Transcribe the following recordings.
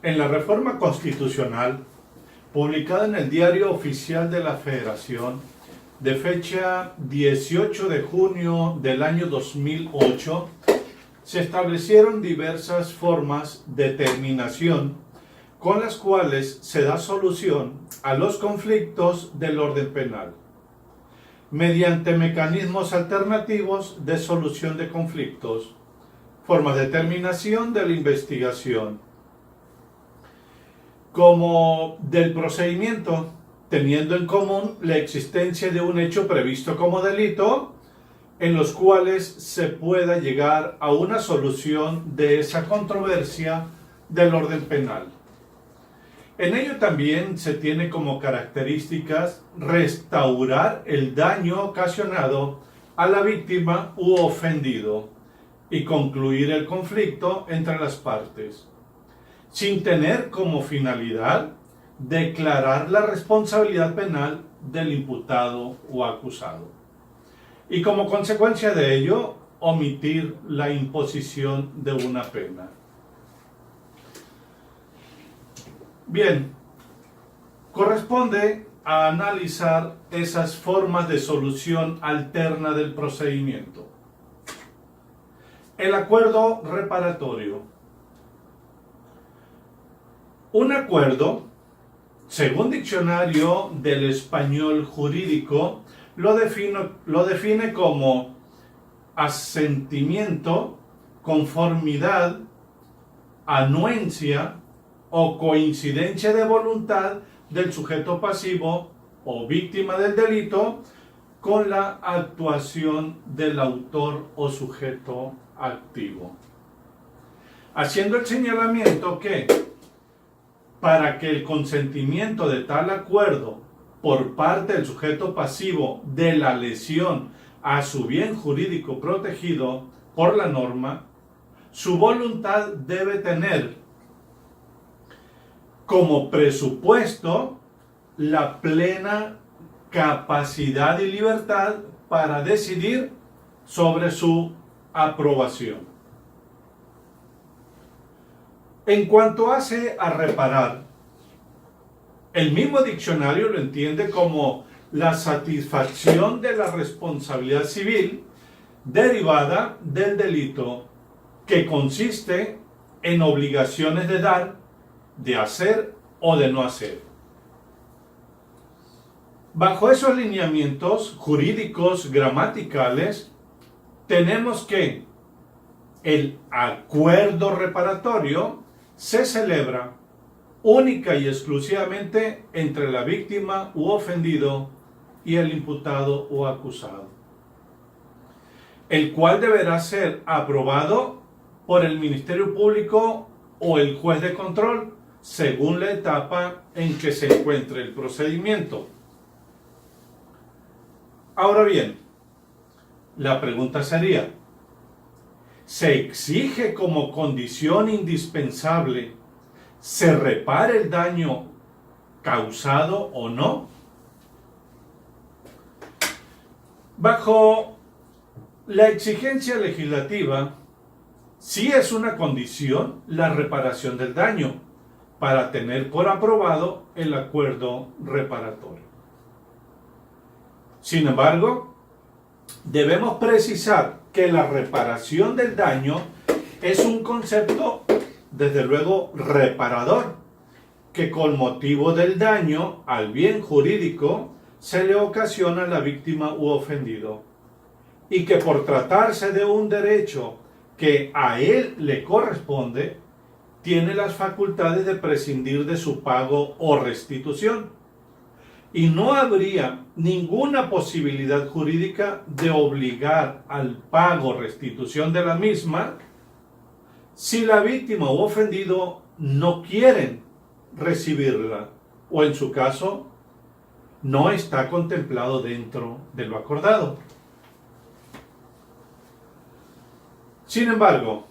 En la reforma constitucional, publicada en el Diario Oficial de la Federación, de fecha 18 de junio del año 2008, se establecieron diversas formas de terminación con las cuales se da solución a los conflictos del orden penal, mediante mecanismos alternativos de solución de conflictos, formas de terminación de la investigación, como del procedimiento, teniendo en común la existencia de un hecho previsto como delito, en los cuales se pueda llegar a una solución de esa controversia del orden penal. En ello también se tiene como características restaurar el daño ocasionado a la víctima u ofendido y concluir el conflicto entre las partes, sin tener como finalidad declarar la responsabilidad penal del imputado o acusado. Y como consecuencia de ello, omitir la imposición de una pena. Bien, corresponde a analizar esas formas de solución alterna del procedimiento. El acuerdo reparatorio. Un acuerdo, según diccionario del español jurídico, lo define como asentimiento, conformidad, anuencia o coincidencia de voluntad del sujeto pasivo o víctima del delito con la actuación del autor o sujeto activo. Haciendo el señalamiento que para que el consentimiento de tal acuerdo por parte del sujeto pasivo de la lesión a su bien jurídico protegido por la norma, su voluntad debe tener como presupuesto la plena capacidad y libertad para decidir sobre su aprobación. En cuanto hace a reparar, el mismo diccionario lo entiende como la satisfacción de la responsabilidad civil derivada del delito, que consiste en obligaciones de dar, de hacer o de no hacer. Bajo esos lineamientos jurídicos gramaticales, tenemos que el acuerdo reparatorio se celebra única y exclusivamente entre la víctima u ofendido y el imputado o acusado, el cual deberá ser aprobado por el Ministerio Público o el juez de control, según la etapa en que se encuentre el procedimiento. Ahora bien, la pregunta sería, ¿se exige como condición indispensable se repare el daño causado o no? Bajo la exigencia legislativa, sí es una condición la reparación del daño para tener por aprobado el acuerdo reparatorio. Sin embargo, debemos precisar que la reparación del daño es un concepto, desde luego, reparador, que con motivo del daño al bien jurídico se le ocasiona a la víctima u ofendido, y que por tratarse de un derecho que a él le corresponde, tiene las facultades de prescindir de su pago o restitución, y no habría ninguna posibilidad jurídica de obligar al pago o restitución de la misma si la víctima u ofendido no quieren recibirla, o en su caso no está contemplado dentro de lo acordado. Sin embargo,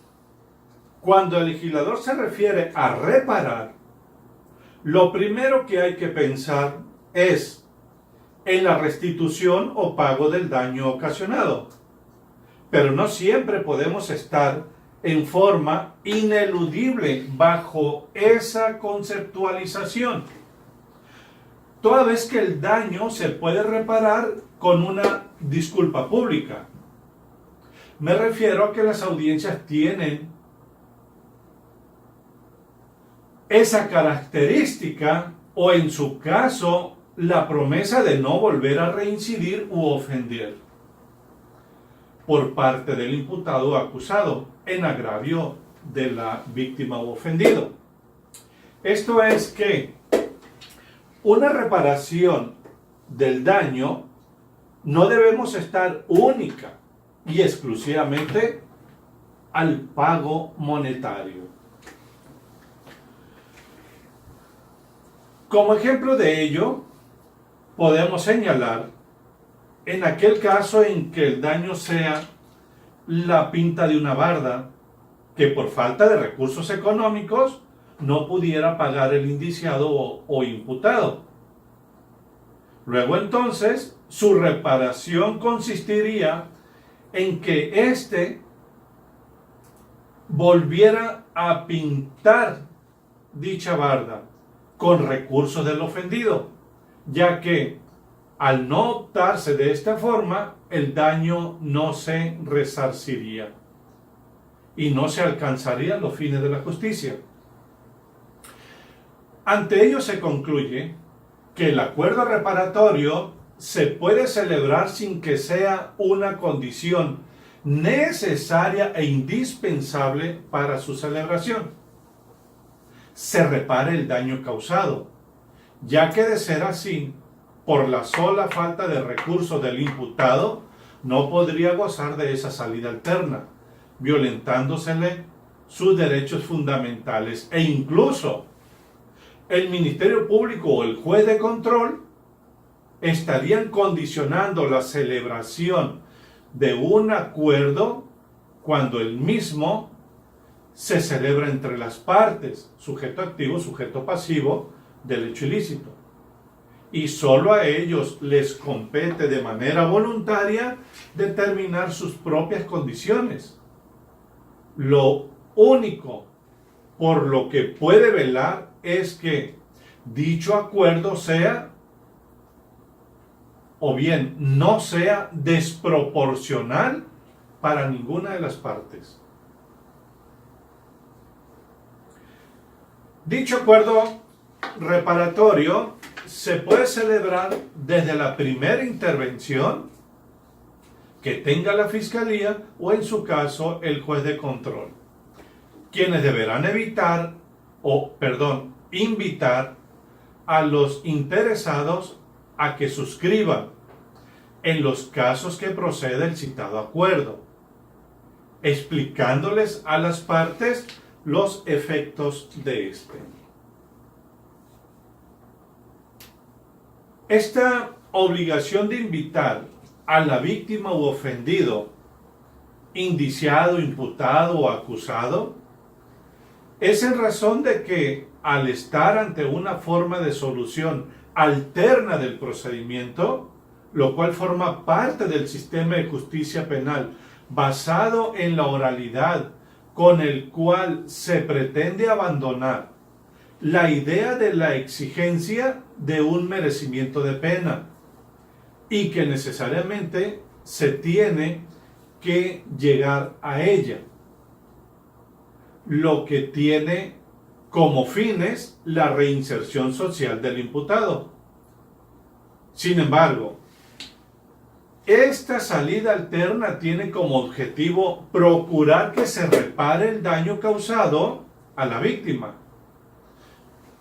cuando el legislador se refiere a reparar, lo primero que hay que pensar es en la restitución o pago del daño ocasionado. Pero no siempre podemos estar en forma ineludible bajo esa conceptualización, toda vez que el daño se puede reparar con una disculpa pública. Me refiero a que las audiencias tienen esa característica, o en su caso, la promesa de no volver a reincidir u ofender por parte del imputado o acusado en agravio de la víctima u ofendido. Esto es que una reparación del daño no debemos estar única y exclusivamente al pago monetario. Como ejemplo de ello, podemos señalar en aquel caso en que el daño sea la pinta de una barda que por falta de recursos económicos no pudiera pagar el indiciado o imputado. Luego entonces, su reparación consistiría en que éste volviera a pintar dicha barda con recursos del ofendido, ya que al no optarse de esta forma, el daño no se resarciría y no se alcanzarían los fines de la justicia. Ante ello se concluye que el acuerdo reparatorio se puede celebrar sin que sea una condición necesaria e indispensable para su celebración. Se repare el daño causado, ya que de ser así, por la sola falta de recursos del imputado, no podría gozar de esa salida alterna, violentándosele sus derechos fundamentales, e incluso el Ministerio Público o el juez de control estarían condicionando la celebración de un acuerdo cuando el mismo se celebra entre las partes, sujeto activo, sujeto pasivo del hecho ilícito. Y solo a ellos les compete de manera voluntaria determinar sus propias condiciones. Lo único por lo que puede velar es que dicho acuerdo sea, o bien no sea, desproporcional para ninguna de las partes. Dicho acuerdo reparatorio se puede celebrar desde la primera intervención que tenga la Fiscalía o, en su caso, el juez de control, quienes deberán invitar a los interesados a que suscriban en los casos que proceda el citado acuerdo, explicándoles a las partes los efectos de este. Esta obligación de invitar a la víctima u ofendido, indiciado, imputado o acusado, es en razón de que al estar ante una forma de solución alterna del procedimiento, lo cual forma parte del sistema de justicia penal basado en la oralidad, con el cual se pretende abandonar la idea de la exigencia de un merecimiento de pena y que necesariamente se tiene que llegar a ella, lo que tiene como fines la reinserción social del imputado. Sin embargo, esta salida alterna tiene como objetivo procurar que se repare el daño causado a la víctima,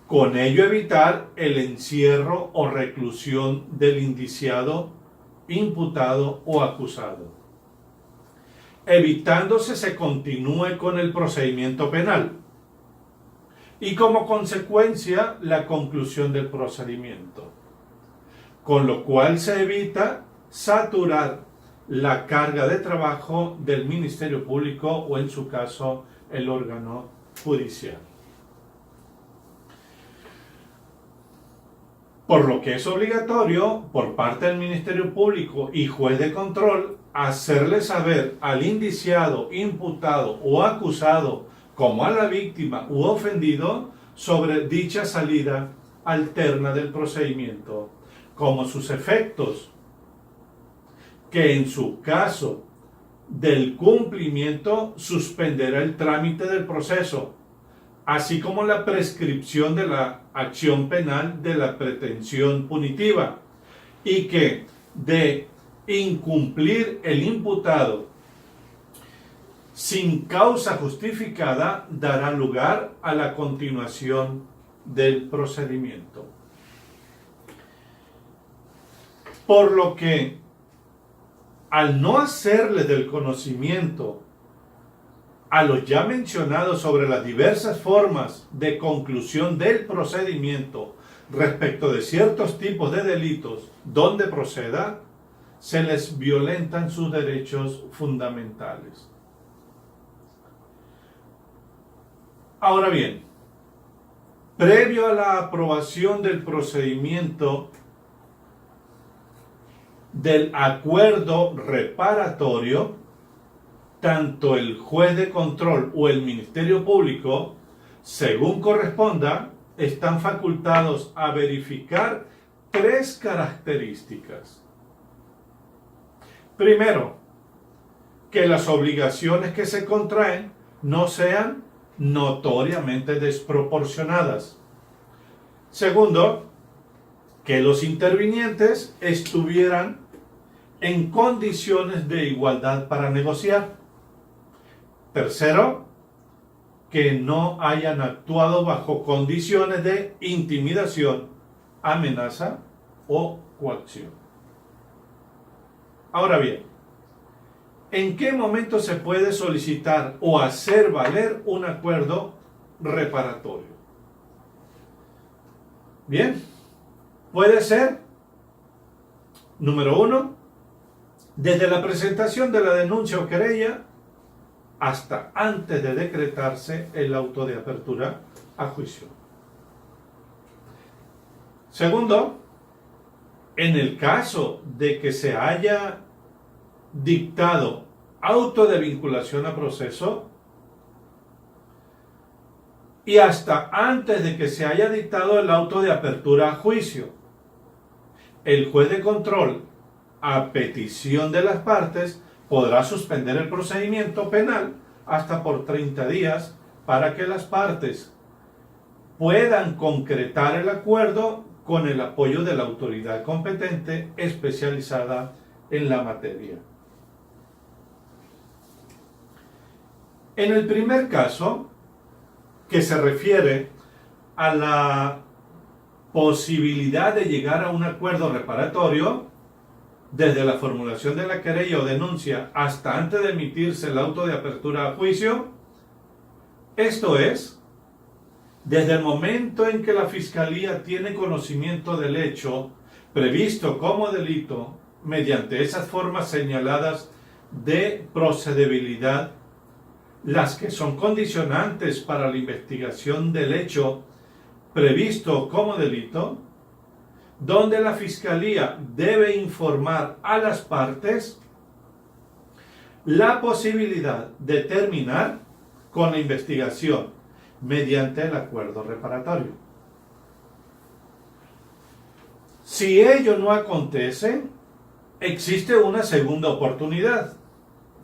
con ello evitar el encierro o reclusión del indiciado, imputado o acusado, evitándose se continúe con el procedimiento penal y como consecuencia la conclusión del procedimiento, con lo cual se evita saturar la carga de trabajo del Ministerio Público o, en su caso, el órgano judicial. Por lo que es obligatorio por parte del Ministerio Público y juez de control hacerle saber al indiciado, imputado o acusado, como a la víctima u ofendido, sobre dicha salida alterna del procedimiento, como sus efectos, que en su caso del cumplimiento suspenderá el trámite del proceso, así como la prescripción de la acción penal de la pretensión punitiva, y que de incumplir el imputado sin causa justificada dará lugar a la continuación del procedimiento. Por lo que, al no hacerle del conocimiento a los ya mencionados sobre las diversas formas de conclusión del procedimiento respecto de ciertos tipos de delitos donde proceda, se les violentan sus derechos fundamentales. Ahora bien, previo a la aprobación del procedimiento del acuerdo reparatorio, tanto el juez de control o el Ministerio Público, según corresponda, están facultados a verificar tres características. Primero, que las obligaciones que se contraen no sean notoriamente desproporcionadas. Segundo, que los intervinientes estuvieran en condiciones de igualdad para negociar. Tercero, que no hayan actuado bajo condiciones de intimidación, amenaza o coacción. Ahora bien, ¿en qué momento se puede solicitar o hacer valer un acuerdo reparatorio? Bien, puede ser, número uno, desde la presentación de la denuncia o querella hasta antes de decretarse el auto de apertura a juicio. Segundo, en el caso de que se haya dictado auto de vinculación a proceso y hasta antes de que se haya dictado el auto de apertura a juicio, el juez de control, a petición de las partes, podrá suspender el procedimiento penal hasta por 30 días para que las partes puedan concretar el acuerdo con el apoyo de la autoridad competente especializada en la materia. En el primer caso, que se refiere a la posibilidad de llegar a un acuerdo reparatorio, desde la formulación de la querella o denuncia hasta antes de emitirse el auto de apertura a juicio, esto es, desde el momento en que la Fiscalía tiene conocimiento del hecho previsto como delito mediante esas formas señaladas de procedibilidad, las que son condicionantes para la investigación del hecho previsto como delito, donde la Fiscalía debe informar a las partes la posibilidad de terminar con la investigación mediante el acuerdo reparatorio. Si ello no acontece, existe una segunda oportunidad,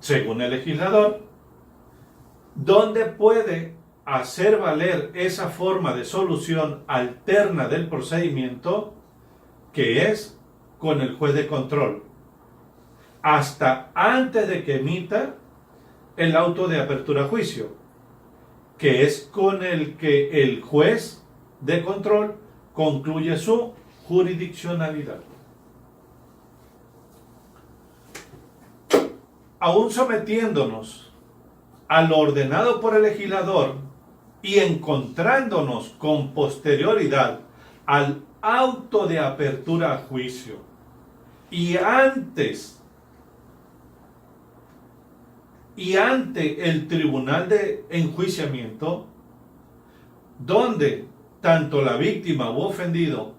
según el legislador, donde puede hacer valer esa forma de solución alterna del procedimiento, que es con el juez de control, hasta antes de que emita el auto de apertura a juicio, que es con el que el juez de control concluye su jurisdiccionalidad. Aún sometiéndonos a lo ordenado por el legislador y encontrándonos con posterioridad al auto de apertura a juicio y ante el tribunal de enjuiciamiento, donde tanto la víctima u ofendido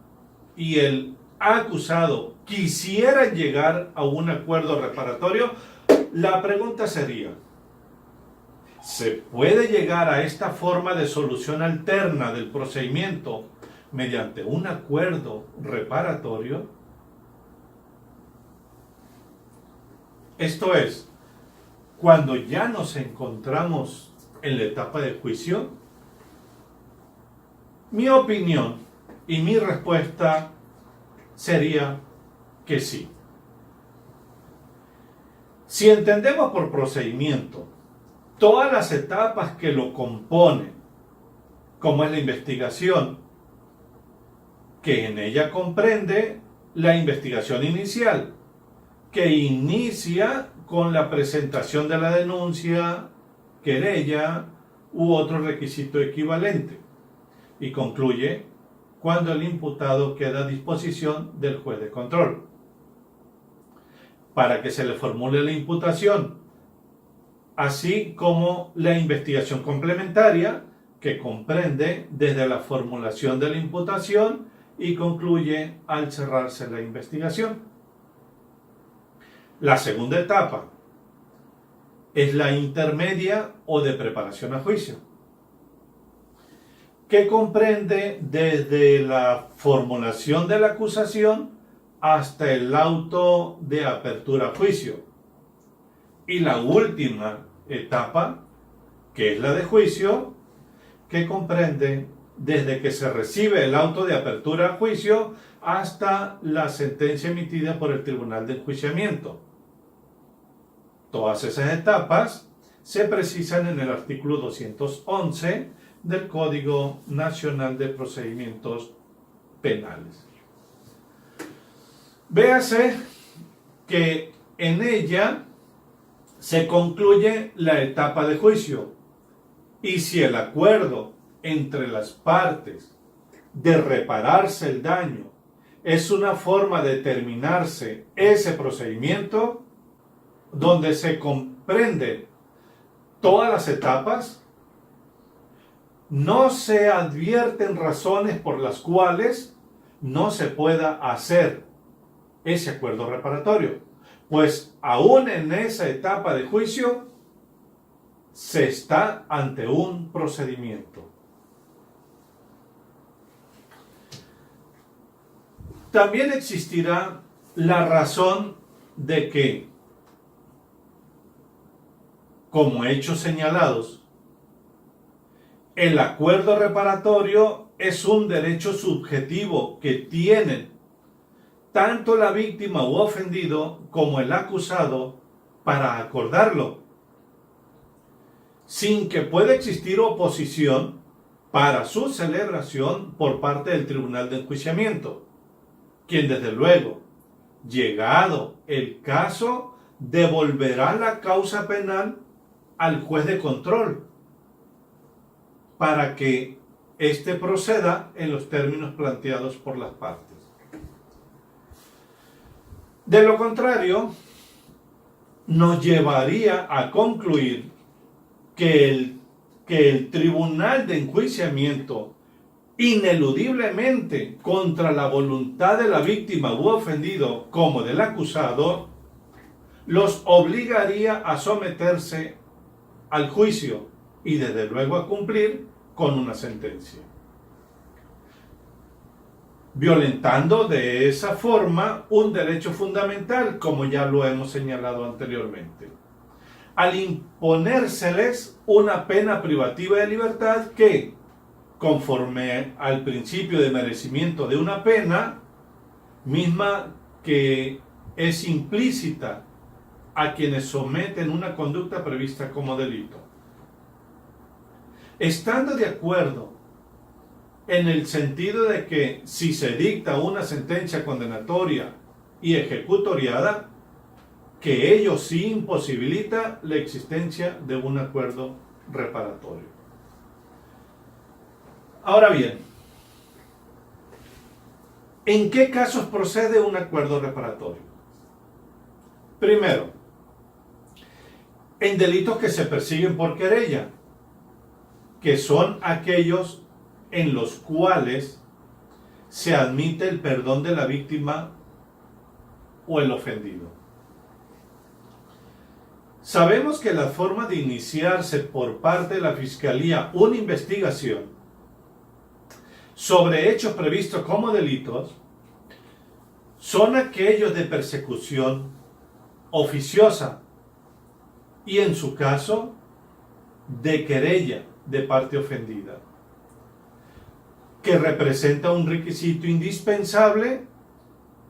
y el acusado quisieran llegar a un acuerdo reparatorio, la pregunta sería, ¿se puede llegar a esta forma de solución alterna del procedimiento mediante un acuerdo reparatorio? Esto es, cuando ya nos encontramos en la etapa de juicio, mi opinión y mi respuesta sería que sí. Si entendemos por procedimiento todas las etapas que lo componen, como es la investigación, que en ella comprende la investigación inicial, que inicia con la presentación de la denuncia, querella u otro requisito equivalente, y concluye cuando el imputado queda a disposición del juez de control. Para que se le formule la imputación, así como la investigación complementaria, que comprende desde la formulación de la imputación y concluye al cerrarse la investigación. La segunda etapa es la intermedia o de preparación a juicio, que comprende desde la formulación de la acusación hasta el auto de apertura a juicio. Y la última etapa, que es la de juicio, que comprende desde que se recibe el auto de apertura a juicio hasta la sentencia emitida por el Tribunal de Enjuiciamiento. Todas esas etapas se precisan en el artículo 211 del Código Nacional de Procedimientos Penales. Véase que en ella se concluye la etapa de juicio y si el acuerdo entre las partes de repararse el daño es una forma de terminarse ese procedimiento donde se comprende todas las etapas, no se advierten razones por las cuales no se pueda hacer ese acuerdo reparatorio, pues aún en esa etapa de juicio se está ante un procedimiento. También existirá la razón de que, como hechos señalados, el acuerdo reparatorio es un derecho subjetivo que tienen tanto la víctima u ofendido como el acusado para acordarlo, sin que pueda existir oposición para su celebración por parte del Tribunal de Enjuiciamiento, quien desde luego, llegado el caso, devolverá la causa penal al juez de control para que éste proceda en los términos planteados por las partes. De lo contrario, nos llevaría a concluir que el Tribunal de Enjuiciamiento, ineludiblemente contra la voluntad de la víctima u ofendido como del acusado, los obligaría a someterse al juicio y desde luego a cumplir con una sentencia, violentando de esa forma un derecho fundamental, como ya lo hemos señalado anteriormente, al imponérseles una pena privativa de libertad que, conforme al principio de merecimiento de una pena, misma que es implícita a quienes someten una conducta prevista como delito. Estando de acuerdo en el sentido de que si se dicta una sentencia condenatoria y ejecutoriada, que ello sí imposibilita la existencia de un acuerdo reparatorio. Ahora bien, ¿en qué casos procede un acuerdo reparatorio? Primero, en delitos que se persiguen por querella, que son aquellos en los cuales se admite el perdón de la víctima o el ofendido. Sabemos que la forma de iniciarse por parte de la Fiscalía una investigación sobre hechos previstos como delitos son aquellos de persecución oficiosa y, en su caso, de querella de parte ofendida, que representa un requisito indispensable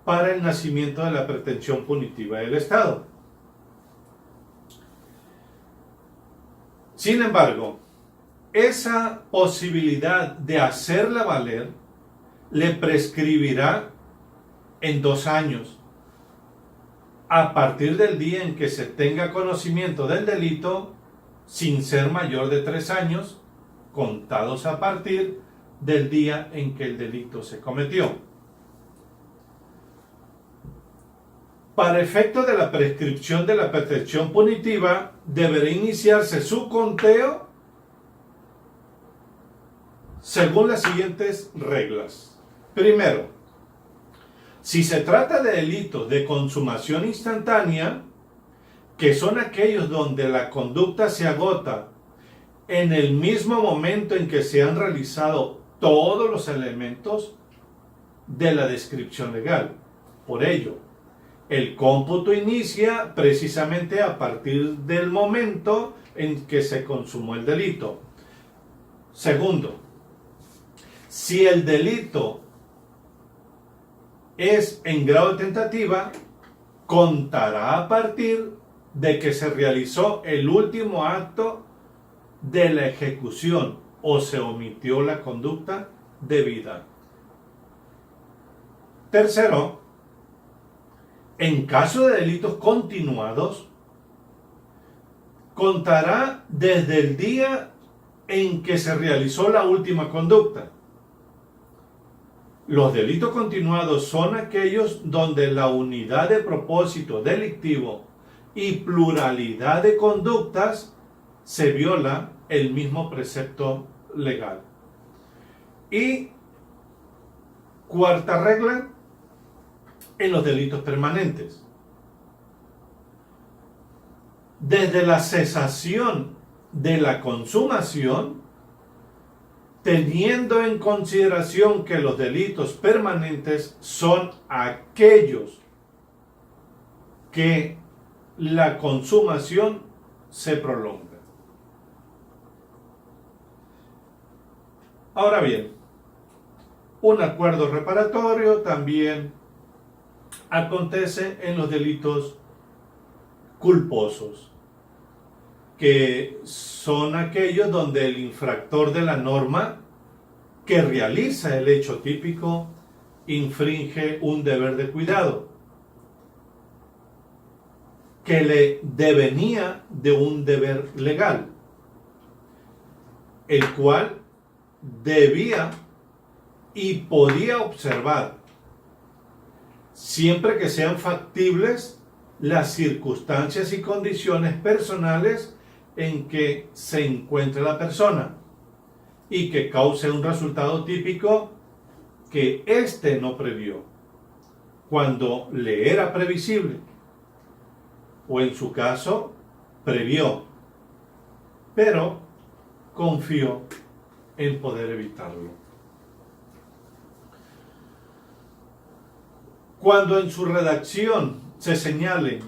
para el nacimiento de la pretensión punitiva del Estado. Sin embargo, esa posibilidad de hacerla valer le prescribirá en 2 años, a partir del día en que se tenga conocimiento del delito, sin ser mayor de 3 años, contados a partir del día en que el delito se cometió. Para efecto de la prescripción de la pretensión punitiva, deberá iniciarse su conteo según las siguientes reglas. Primero, si se trata de delitos de consumación instantánea, que son aquellos donde la conducta se agota en el mismo momento en que se han realizado todos los elementos de la descripción legal. Por ello, el cómputo inicia precisamente a partir del momento en que se consumó el delito. Segundo, si el delito es en grado de tentativa, contará a partir de que se realizó el último acto de la ejecución o se omitió la conducta debida. Tercero, en caso de delitos continuados, contará desde el día en que se realizó la última conducta. Los delitos continuados son aquellos donde la unidad de propósito delictivo y pluralidad de conductas se viola el mismo precepto legal. Y cuarta regla, en los delitos permanentes. Desde la cesación de la consumación, teniendo en consideración que los delitos permanentes son aquellos que la consumación se prolonga. Ahora bien, un acuerdo reparatorio también acontece en los delitos culposos, que son aquellos donde el infractor de la norma que realiza el hecho típico infringe un deber de cuidado que le devenía de un deber legal, el cual debía y podía observar siempre que sean factibles las circunstancias y condiciones personales en que se encuentre la persona y que cause un resultado típico que éste no previó, cuando le era previsible, o en su caso, previó, pero confió en poder evitarlo. Cuando en su redacción se señale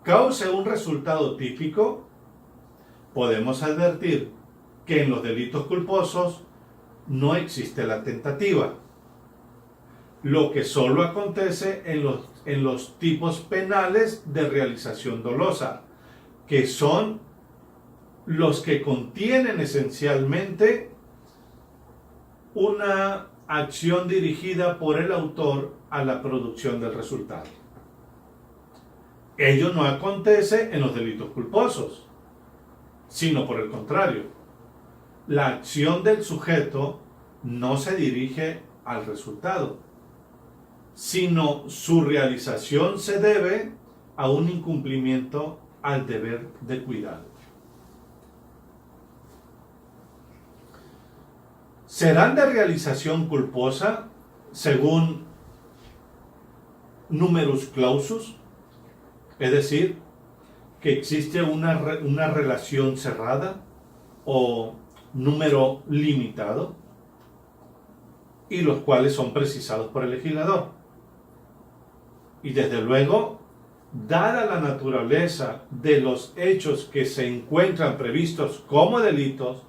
cause un resultado típico, podemos advertir que en los delitos culposos no existe la tentativa, lo que solo acontece en los tipos penales de realización dolosa, que son los que contienen esencialmente una acción dirigida por el autor a la producción del resultado. Ello no acontece en los delitos culposos, sino por el contrario. La acción del sujeto no se dirige al resultado, sino su realización se debe a un incumplimiento al deber de cuidado. Serán de realización culposa según numerus clausus, es decir, que existe una relación cerrada o número limitado, y los cuales son precisados por el legislador. Y desde luego, dada la naturaleza de los hechos que se encuentran previstos como delitos,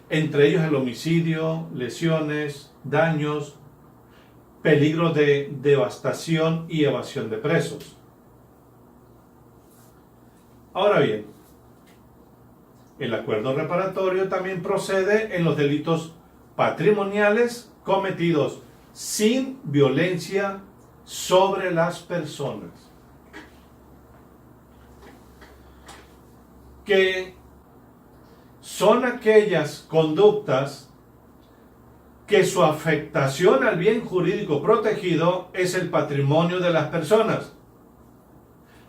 entre ellos el homicidio, lesiones, daños, peligro de devastación y evasión de presos. Ahora bien, el acuerdo reparatorio también procede en los delitos patrimoniales cometidos sin violencia sobre las personas, que son aquellas conductas que su afectación al bien jurídico protegido es el patrimonio de las personas,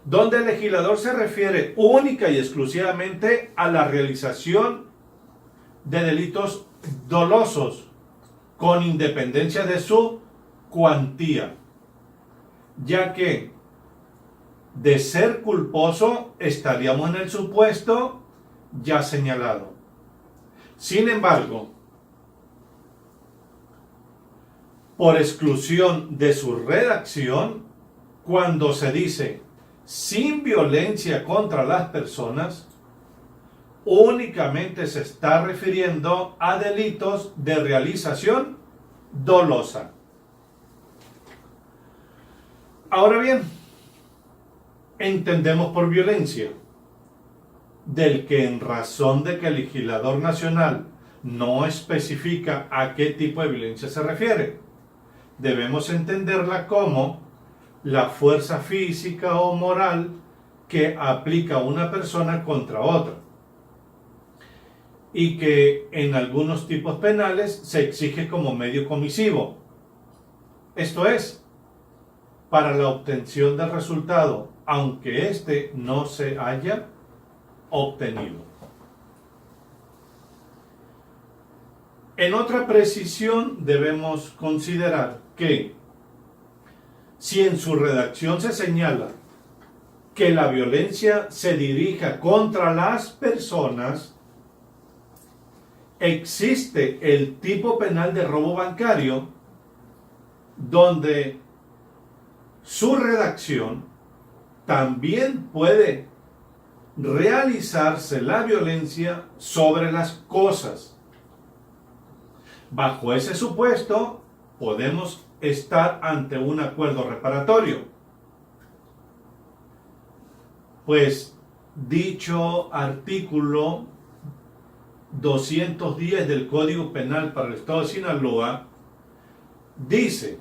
donde el legislador se refiere única y exclusivamente a la realización de delitos dolosos, con independencia de su cuantía, ya que de ser culposo estaríamos en el supuesto ya señalado. Sin embargo, por exclusión de su redacción, cuando se dice sin violencia contra las personas, únicamente se está refiriendo a delitos de realización dolosa. Ahora bien, entendemos por violencia del que, en razón de que el legislador nacional no especifica a qué tipo de violencia se refiere, debemos entenderla como la fuerza física o moral que aplica una persona contra otra, y que en algunos tipos penales se exige como medio comisivo. Esto es, para la obtención del resultado, aunque éste no se haya obtenido. En otra precisión debemos considerar que si en su redacción se señala que la violencia se dirija contra las personas, existe el tipo penal de robo bancario, donde su redacción también puede realizarse la violencia sobre las cosas. Bajo ese supuesto, podemos estar ante un acuerdo reparatorio, pues dicho artículo 210 del Código Penal para el Estado de Sinaloa dice: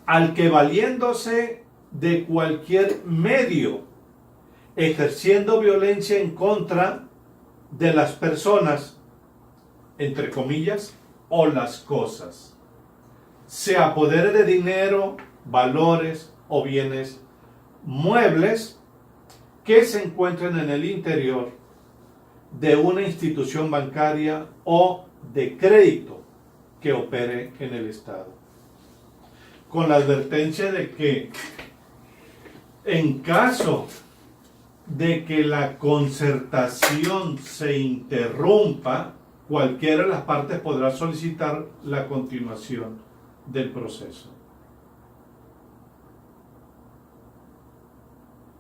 al que valiéndose de cualquier medio, ejerciendo violencia en contra de las personas, entre comillas, o las cosas, se apodere de dinero, valores o bienes muebles que se encuentren en el interior de una institución bancaria o de crédito que opere en el Estado. Con la advertencia de que en caso de que la concertación se interrumpa, cualquiera de las partes podrá solicitar la continuación del proceso.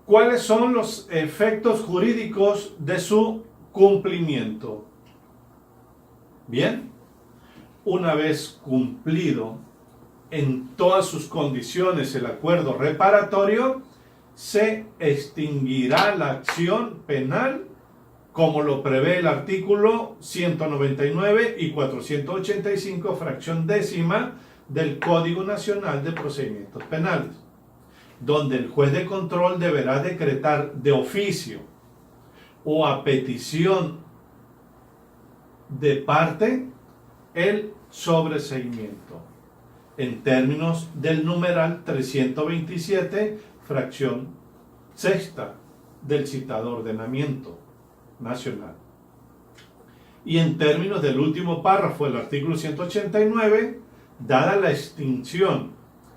¿Cuáles son los efectos jurídicos de su cumplimiento? Bien, una vez cumplido en todas sus condiciones el acuerdo reparatorio, se extinguirá la acción penal como lo prevé el artículo 199 y 485, fracción décima del Código Nacional de Procedimientos Penales, donde el juez de control deberá decretar de oficio o a petición de parte el sobreseimiento, en términos del numeral 327, fracción sexta del citado ordenamiento nacional. Y en términos del último párrafo del artículo 189, dada la extinción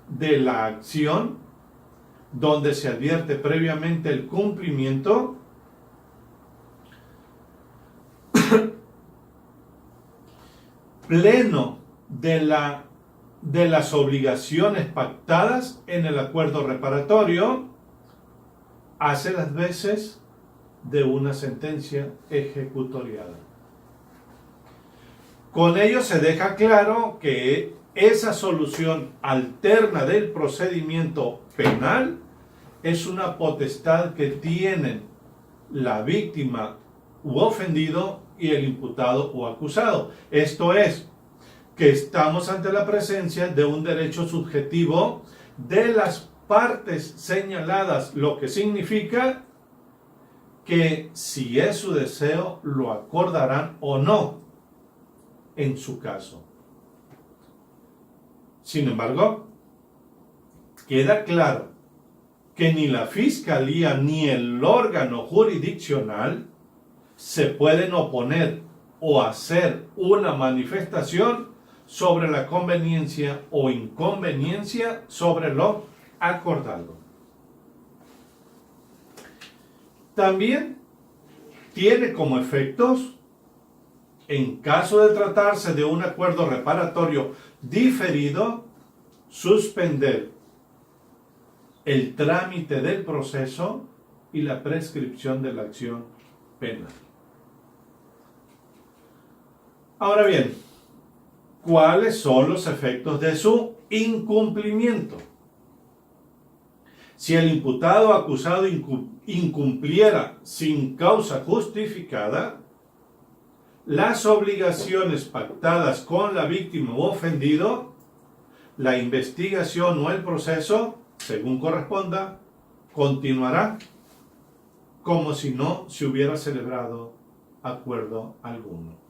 de la acción donde se advierte previamente el cumplimiento, pleno de las obligaciones pactadas en el acuerdo reparatorio, hace las veces de una sentencia ejecutoriada. Con ello se deja claro que esa solución alterna del procedimiento penal es una potestad que tienen la víctima u ofendido y el imputado o acusado. Esto es, que estamos ante la presencia de un derecho subjetivo de las partes señaladas, lo que significa que si es su deseo, lo acordarán o no en su caso. Sin embargo, queda claro que ni la Fiscalía ni el órgano jurisdiccional se pueden oponer o hacer una manifestación sobre la conveniencia o inconveniencia sobre lo acordado. También tiene como efectos, en caso de tratarse de un acuerdo reparatorio diferido, suspender el trámite del proceso y la prescripción de la acción penal. Ahora bien, ¿cuáles son los efectos de su incumplimiento? Si el imputado o acusado incumpliera sin causa justificada las obligaciones pactadas con la víctima o ofendido, la investigación o el proceso, según corresponda, continuará como si no se hubiera celebrado acuerdo alguno.